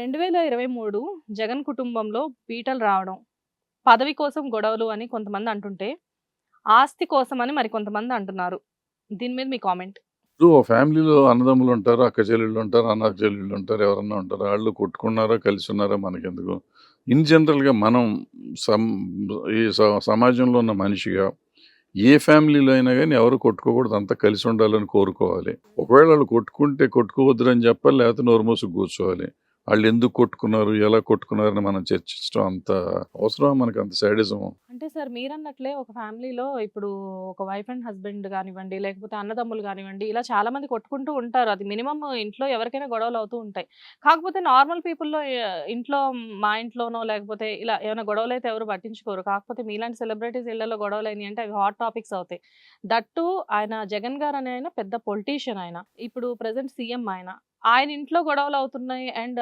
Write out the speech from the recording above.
2023 జగన్ కుటుంబంలో పీటలు రావడం, పదవి కోసం గొడవలు అని కొంతమంది అంటుంటే, ఆస్తి కోసమని మరికొంతమంది అంటున్నారు. దీని మీద మీ కామెంట్? ఇప్పుడు ఓ ఫ్యామిలీలో అన్నదమ్ములుంటారు, అక్క చెల్లెళ్ళుంటారు, అన్న చెల్లెళ్ళుంటారు, ఎవరన్నా ఉంటారు. ఆళ్ళు కొట్టుకున్నారా, కలిసున్నారా మనకెందుకు? ఇన్ జనరల్‌గా మనం సం ఈ సమాజంలో ఉన్న మనిషిగా ఏ ఫ్యామిలీలో అయినా గాని ఎవరు కొట్టుకోకూడదు. అంతా కలిసుండాలని కోరుకోవాలి. ఒకవేళ ఆళ్ళు కొట్టుకుంటే కొట్టుకోవద్దురని చెప్పాలి, లేకపోతే నోరు మూసుకు కూర్చోవాలి. ఆళ్ళెందుకు కొట్టుకున్నారు, ఎలా కొట్టుకున్నారని మనం చర్చించడం అంత అవసరమా మనకంత శాడిజము? అంటే సార్ మీరన్నట్లే ఒక ఫ్యామిలీలో ఇప్పుడు ఒక వైఫ్ అండ్ హస్బెండ్ గానివ్వండి, లేకపోతే అన్నదమ్ములు గానివ్వండి, ఇలా చాలా మంది కొట్టుకుంటూ ఉంటారు. అది మినిమమ్ ఇంట్లో ఎవరికైనా గొడవలు అవుతూ ఉంటాయి. కాకపోతే నార్మల్ పీపుల్‌లో ఇంట్లో మా ఇంట్లోనో లేకపోతే ఇలా ఏమైనా గొడవలైతే ఎవరు పట్టించుకోరు. కాకపోతే మీలాంటి సెలబ్రిటీస్ ఇళ్లలో గొడవలయినాయి అంటే అవి హాట్ టాపిక్స్ అవుతాయి. దట్ టూ ఆయన జగన్ గారనే ఆయన పెద్ద పొలిటీషియన్ ఆయన. ఇప్పుడు ప్రెజెంట్ సీఎం ఆయన. ఆయన ఇంట్లో గొడవలవుతున్నాయి అండ్